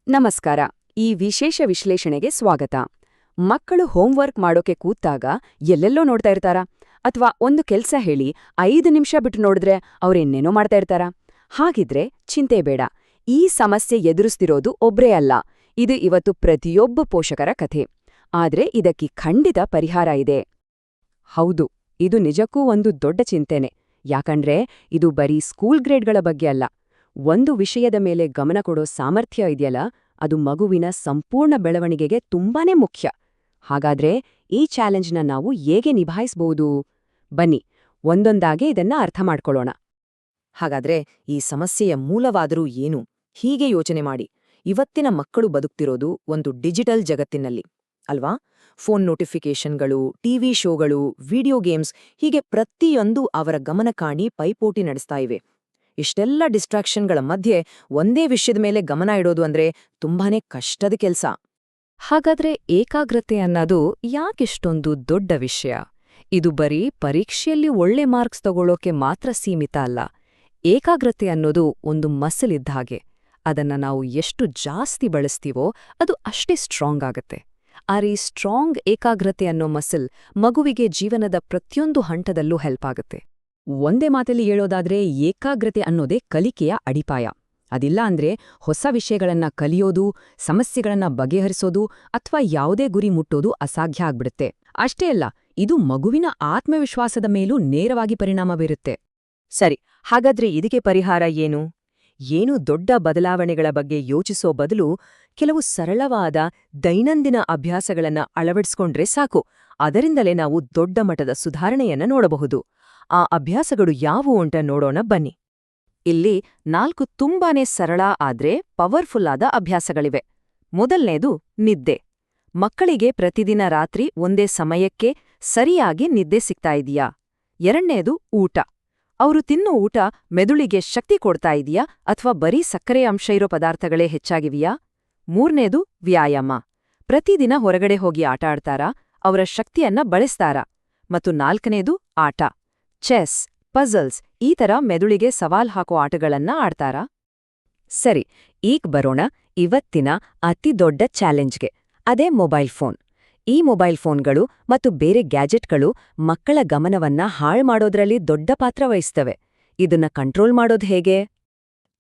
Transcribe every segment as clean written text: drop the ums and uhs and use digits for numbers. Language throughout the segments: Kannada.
ನಮಸ್ಕಾರ. ಈ ವಿಶೇಷ ವಿಶ್ಲೇಷಣೆಗೆ ಸ್ವಾಗತ. ಮಕ್ಕಳು ಹೋಂವರ್ಕ್ ಮಾಡೋಕೆ ಕೂತಾಗ ಎಲ್ಲೆಲ್ಲೋ ನೋಡ್ತಾ ಇರ್ತಾರಾ? ಅಥವಾ ಒಂದು ಕೆಲ್ಸ ಹೇಳಿ 5 ನಿಮಿಷ ಬಿಟ್ಟು ನೋಡಿದ್ರೆ ಅವ್ರೇನೇನೋ ಮಾಡ್ತಾ ಇರ್ತಾರಾ? ಹಾಗಿದ್ರೆ ಚಿಂತೆ ಬೇಡ. ಈ ಸಮಸ್ಯೆ ಎದುರಿಸ್ತಿರೋದು ಒಬ್ರೇ ಅಲ್ಲ. ಇದು ಇವತ್ತು ಪ್ರತಿಯೊಬ್ಬ ಪೋಷಕರ ಕಥೆ. ಆದ್ರೆ ಇದಕ್ಕೆ ಖಂಡಿತ ಪರಿಹಾರ ಇದೆ. ಹೌದು, ಇದು ನಿಜಕ್ಕೂ ಒಂದು ದೊಡ್ಡ ಚಿಂತೆನೆ. ಯಾಕಂದ್ರೆ ಇದು ಬರೀ ಸ್ಕೂಲ್ ಗ್ರೇಡ್ಗಳ ಬಗ್ಗೆ ಅಲ್ಲ. ಒಂದು ವಿಷಯದ ಮೇಲೆ ಗಮನ ಕೊಡೋ ಸಾಮರ್ಥ್ಯ ಇದೆಯಲ್ಲ, ಅದು ಮಗುವಿನ ಸಂಪೂರ್ಣ ಬೆಳವಣಿಗೆಗೆ ತುಂಬಾನೇ ಮುಖ್ಯ. ಹಾಗಾದ್ರೆ ಈ ಚಾಲೆಂಜ್ನ ನಾವು ಹೇಗೆ ನಿಭಾಯಿಸಬಹುದು? ಬನ್ನಿ, ಒಂದೊಂದಾಗೆ ಇದನ್ನ ಅರ್ಥ ಮಾಡ್ಕೊಳ್ಳೋಣ. ಹಾಗಾದ್ರೆ ಈ ಸಮಸ್ಯೆಯ ಮೂಲವಾದರೂ ಏನು? ಹೀಗೆ ಯೋಚನೆ ಮಾಡಿ. ಇವತ್ತಿನ ಮಕ್ಕಳು ಬದುಕ್ತಿರೋದು ಒಂದು ಡಿಜಿಟಲ್ ಜಗತ್ತಿನಲ್ಲಿ ಅಲ್ವಾ? ಫೋನ್ ನೋಟಿಫಿಕೇಷನ್ಗಳು, ಟಿವಿ ಶೋಗಳು, ವಿಡಿಯೋ ಗೇಮ್ಸ್, ಹೀಗೆ ಪ್ರತಿಯೊಂದು ಅವರ ಗಮನ ಕಾಣಿ ಪೈಪೋಟಿ ನಡೆಸ್ತಾ ಇವೆ. ಇಷ್ಟೆಲ್ಲ ಡಿಸ್ಟ್ರಾಕ್ಷನ್ಗಳ ಮಧ್ಯೆ ಒಂದೇ ವಿಷಯದ ಮೇಲೆ ಗಮನ ಇಡೋದು ಅಂದ್ರೆ ತುಂಬಾನೇ ಕಷ್ಟದ ಕೆಲ್ಸ. ಹಾಗಾದ್ರೆ ಏಕಾಗ್ರತೆ ಅನ್ನೋದು ಯಾಕಿಷ್ಟೊಂದು ದೊಡ್ಡ ವಿಷಯ? ಇದು ಬರೀ ಪರೀಕ್ಷೆಯಲ್ಲಿ ಒಳ್ಳೆ ಮಾರ್ಕ್ಸ್ ತಗೊಳ್ಳೋಕೆ ಮಾತ್ರ ಸೀಮಿತ ಅಲ್ಲ. ಏಕಾಗ್ರತೆ ಅನ್ನೋದು ಒಂದು ಮಸಲ್ ಇದ್ದ ಹಾಗೆ. ಅದನ್ನ ನಾವು ಎಷ್ಟು ಜಾಸ್ತಿ ಬಳಸ್ತೀವೋ ಅದು ಅಷ್ಟೇ ಸ್ಟ್ರಾಂಗ್ ಆಗತ್ತೆ. ಈ ಸ್ಟ್ರಾಂಗ್ ಏಕಾಗ್ರತೆ ಅನ್ನೋ ಮಸಲ್ ಮಗುವಿಗೆ ಜೀವನದ ಪ್ರತಿಯೊಂದು ಹಂತದಲ್ಲೂ ಹೆಲ್ಪ್ ಆಗುತ್ತೆ. ಒಂದೇ ಮಾತಲ್ಲಿ ಹೇಳೋದಾದ್ರೆ ಏಕಾಗ್ರತೆ ಅನ್ನೋದೇ ಕಲಿಕೆಯ ಅಡಿಪಾಯ. ಅದಿಲ್ಲ ಅಂದ್ರೆ ಹೊಸ ವಿಷಯಗಳನ್ನ ಕಲಿಯೋದು, ಸಮಸ್ಯೆಗಳನ್ನ ಬಗೆಹರಿಸೋದು ಅಥವಾ ಯಾವುದೇ ಗುರಿ ಮುಟ್ಟೋದು ಅಸಾಧ್ಯ ಆಗ್ಬಿಡುತ್ತೆ. ಅಷ್ಟೇ ಅಲ್ಲ, ಇದು ಮಗುವಿನ ಆತ್ಮವಿಶ್ವಾಸದ ಮೇಲೂ ನೇರವಾಗಿ ಪರಿಣಾಮ ಬೀರುತ್ತೆ. ಸರಿ, ಹಾಗಾದ್ರೆ ಇದಕ್ಕೆ ಪರಿಹಾರ ಏನು? ದೊಡ್ಡ ಬದಲಾವಣೆಗಳ ಬಗ್ಗೆ ಯೋಚಿಸೋ ಬದಲು ಕೆಲವು ಸರಳವಾದ ದೈನಂದಿನ ಅಭ್ಯಾಸಗಳನ್ನ ಅಳವಡಿಸ್ಕೊಂಡ್ರೆ ಸಾಕು. ಅದರಿಂದಲೇ ನಾವು ದೊಡ್ಡ ಮಟ್ಟದ ಸುಧಾರಣೆಯನ್ನ ನೋಡಬಹುದು. ಆ ಅಭ್ಯಾಸಗಳು ಯಾವುವು ಅಂತ ನೋಡೋಣ ಬನ್ನಿ. ಇಲ್ಲಿ 4 ತುಂಬಾನೇ ಸರಳ ಆದ್ರೆ ಪವರ್ಫುಲ್ ಆದ ಅಭ್ಯಾಸಗಳಿವೆ. ಮೊದಲನೇದು ನಿದ್ದೆ. ಮಕ್ಕಳಿಗೆ ಪ್ರತಿದಿನ ರಾತ್ರಿ ಒಂದೇ ಸಮಯಕ್ಕೆ ಸರಿಯಾಗಿ ನಿದ್ದೆ ಸಿಗ್ತಾ ಇದೆಯಾ? ಎರಡನೇದು ಊಟ. ಅವರು ತಿನ್ನೋ ಊಟ ಮೆದುಳಿಗೆ ಶಕ್ತಿ ಕೊಡ್ತಾ ಇದೆಯಾ ಅಥವಾ ಬರೀ ಸಕ್ಕರೆ ಅಂಶ ಇರೋ ಪದಾರ್ಥಗಳೇ ಹೆಚ್ಚಾಗಿವೆಯಾ? ಮೂರನೇದು ವ್ಯಾಯಾಮ. ಪ್ರತಿದಿನ ಹೊರಗಡೆ ಹೋಗಿ ಆಟ ಆಡ್ತಾರಾ? ಅವರ ಶಕ್ತಿಯನ್ನ ಬಳಸ್ತಾರಾ? ಮತ್ತು ನಾಲ್ಕನೇದು ಆಟ. ಚೆಸ್, ಪಜಲ್ಸ್, ಈ ಥರ ಮೆದುಳಿಗೆ ಸವಾಲ್ ಹಾಕೋ ಆಟಗಳನ್ನ ಆಡ್ತಾರಾ? ಸರಿ, ಈಗ ಬರೋಣ ಇವತ್ತಿನ ಅತಿ ದೊಡ್ಡ ಚಾಲೆಂಜ್ಗೆ. ಅದೇ ಮೊಬೈಲ್ ಫೋನ್. ಈ ಮೊಬೈಲ್ ಫೋನ್ಗಳು ಮತ್ತು ಬೇರೆ ಗ್ಯಾಜೆಟ್ಗಳು ಮಕ್ಕಳ ಗಮನವನ್ನ ಹಾಳು ಮಾಡೋದ್ರಲ್ಲಿ ದೊಡ್ಡ ಪಾತ್ರ ವಹಿಸ್ತವೆ. ಇದನ್ನ ಕಂಟ್ರೋಲ್ ಮಾಡೋದು ಹೇಗೆ?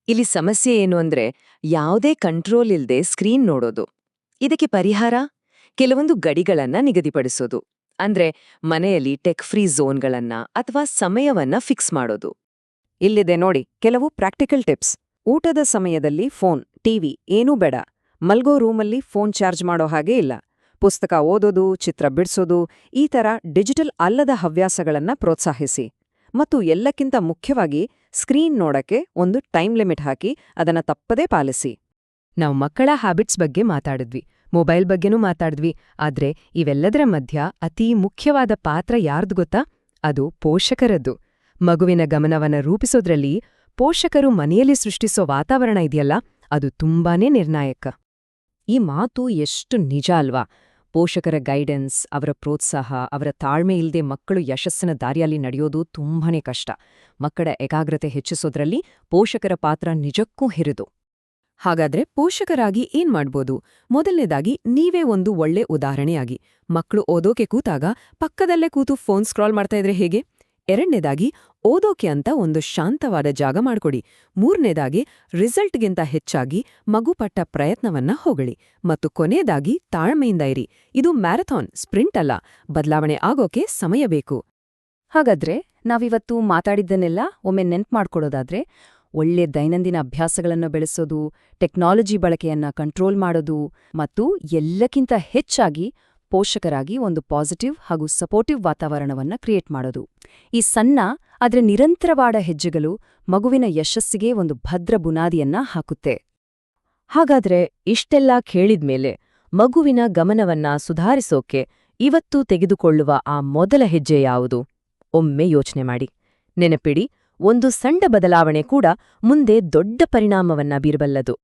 ಇಲ್ಲಿ ಸಮಸ್ಯೆ ಏನು ಅಂದ್ರೆ ಯಾವುದೇ ಕಂಟ್ರೋಲ್ ಇಲ್ದೆ ಸ್ಕ್ರೀನ್ ನೋಡೋದು. ಇದಕ್ಕೆ ಪರಿಹಾರ ಕೆಲವೊಂದು ಗಡಿಗಳನ್ನ ನಿಗದಿಪಡಿಸೋದು. ಅಂದ್ರೆ ಮನೆಯಲ್ಲಿ ಟೆಕ್ ಫ್ರೀ ಝೋನ್ಗಳನ್ನ ಅಥವಾ ಸಮಯವನ್ನ ಫಿಕ್ಸ್ ಮಾಡೋದು. ಇಲ್ಲಿದೆ ನೋಡಿ ಕೆಲವು ಪ್ರಾಕ್ಟಿಕಲ್ ಟಿಪ್ಸ್. ಊಟದ ಸಮಯದಲ್ಲಿ ಫೋನ್, ಟಿವಿ ಏನೂ ಬೇಡ. ಮಲ್ಗೋ ರೂಮಲ್ಲಿ ಫೋನ್ ಚಾರ್ಜ್ ಮಾಡೋ ಹಾಗೆ ಇಲ್ಲ. ಪುಸ್ತಕ ಓದೋದು, ಚಿತ್ರ ಬಿಡ್ಸೋದು, ಈ ಥರ ಡಿಜಿಟಲ್ ಅಲ್ಲದ ಹವ್ಯಾಸಗಳನ್ನ ಪ್ರೋತ್ಸಾಹಿಸಿ. ಮತ್ತು ಎಲ್ಲಕ್ಕಿಂತ ಮುಖ್ಯವಾಗಿ ಸ್ಕ್ರೀನ್ ನೋಡಕ್ಕೆ ಒಂದು ಟೈಮ್ ಲಿಮಿಟ್ ಹಾಕಿ ಅದನ್ನ ತಪ್ಪದೇ ಪಾಲಿಸಿ. ನಾವು ಮಕ್ಕಳ ಹ್ಯಾಬಿಟ್ಸ್ ಬಗ್ಗೆ ಮಾತಾಡಿದ್ವಿ, ಮೊಬೈಲ್ ಬಗ್ಗೆನೂ ಮಾತಾಡಿದ್ವಿ. ಆದ್ರೆ ಇವೆಲ್ಲದರ ಮಧ್ಯ ಅತೀ ಮುಖ್ಯವಾದ ಪಾತ್ರ ಯಾರ್ದು ಗೊತ್ತಾ? ಅದು ಪೋಷಕರದ್ದು. ಮಗುವಿನ ಗಮನವನ್ನ ರೂಪಿಸೋದ್ರಲ್ಲಿ ಪೋಷಕರು ಮನೆಯಲ್ಲಿ ಸೃಷ್ಟಿಸೋ ವಾತಾವರಣ ಇದೆಯಲ್ಲ, ಅದು ತುಂಬಾನೇ ನಿರ್ಣಾಯಕ. ಈ ಮಾತು ಎಷ್ಟು ನಿಜ ಅಲ್ವಾ? ಪೋಷಕರ ಗೈಡೆನ್ಸ್, ಅವರ ಪ್ರೋತ್ಸಾಹ, ಅವರ ತಾಳ್ಮೆ ಇಲ್ಲದೆ ಮಕ್ಕಳು ಯಶಸ್ಸಿನ ದಾರಿಯಲ್ಲಿ ನಡೆಯೋದು ತುಂಬಾನೇ ಕಷ್ಟ. ಮಕ್ಕಳ ಏಕಾಗ್ರತೆ ಹೆಚ್ಚಿಸೋದ್ರಲ್ಲಿ ಪೋಷಕರ ಪಾತ್ರ ನಿಜಕ್ಕೂ ಹಿರಿದು. ಹಾಗಾದ್ರೆ ಪೋಷಕರಾಗಿ ಏನ್ ಮಾಡ್ಬೋದು? ಮೊದಲನೇದಾಗಿ ನೀವೇ ಒಂದು ಒಳ್ಳೆ ಉದಾಹರಣೆಯಾಗಿ. ಮಕ್ಕಳು ಓದೋಕೆ ಕೂತಾಗ ಪಕ್ಕದಲ್ಲೇ ಕೂತು ಫೋನ್ ಸ್ಕ್ರಾಲ್ ಮಾಡ್ತಾ ಇದ್ರೆ ಹೇಗೆ? ಎರಡನೇದಾಗಿ ಓದೋಕೆ ಅಂತ ಒಂದು ಶಾಂತವಾದ ಜಾಗ ಮಾಡ್ಕೊಡಿ. ಮೂರನೇದಾಗಿ ರಿಸಲ್ಟ್ಗಿಂತ ಹೆಚ್ಚಾಗಿ ಮಗು ಪಟ್ಟ ಪ್ರಯತ್ನವನ್ನ ಹೊಗಳಿ. ಮತ್ತು ಕೊನೆಯದಾಗಿ ತಾಳ್ಮೆಯಿಂದ ಇರಿ. ಇದು ಮ್ಯಾರಥಾನ್, ಸ್ಪ್ರಿಂಟ್ ಅಲ್ಲ. ಬದಲಾವಣೆ ಆಗೋಕೆ ಸಮಯ ಬೇಕು. ಹಾಗಾದ್ರೆ ನಾವಿವತ್ತು ಮಾತಾಡಿದ್ದನ್ನೆಲ್ಲ ಒಮ್ಮೆ ನೆನ್ಪು ಮಾಡ್ಕೊಡೋದಾದ್ರೆ, ಒಳ್ಳೆ ದೈನಂದಿನ ಅಭ್ಯಾಸಗಳನ್ನು ಬೆಳೆಸೋದು, ಟೆಕ್ನಾಲಜಿ ಬಳಕೆಯನ್ನ ಕಂಟ್ರೋಲ್ ಮಾಡೋದು ಮತ್ತು ಎಲ್ಲಕ್ಕಿಂತ ಹೆಚ್ಚಾಗಿ ಪೋಷಕರಾಗಿ ಒಂದು ಪಾಸಿಟಿವ್ ಹಾಗೂ ಸಪೋರ್ಟಿವ್ ವಾತಾವರಣವನ್ನ ಕ್ರಿಯೇಟ್ ಮಾಡೋದು. ಈ ಸಣ್ಣ ಆದ್ರೆ ನಿರಂತರವಾದ ಹೆಜ್ಜೆಗಳು ಮಗುವಿನ ಯಶಸ್ಸಿಗೆ ಒಂದು ಭದ್ರ ಬುನಾದಿಯನ್ನ ಹಾಕುತ್ತೆ. ಹಾಗಾದ್ರೆ ಇಷ್ಟೆಲ್ಲ ಕೇಳಿದ್ಮೇಲೆ ಮಗುವಿನ ಗಮನವನ್ನ ಸುಧಾರಿಸೋಕೆ ಇವತ್ತು ತೆಗೆದುಕೊಳ್ಳುವ ಆ ಮೊದಲ ಹೆಜ್ಜೆ ಯಾವುದು? ಒಮ್ಮೆ ಯೋಚನೆ ಮಾಡಿ. ನೆನಪಿಡಿ, ಒಂದು ಸಣ್ಣ ಬದಲಾವಣೆ ಕೂಡ ಮುಂದೆ ದೊಡ್ಡ ಪರಿಣಾಮವನ್ನ ಬೀರಬಲ್ಲದು.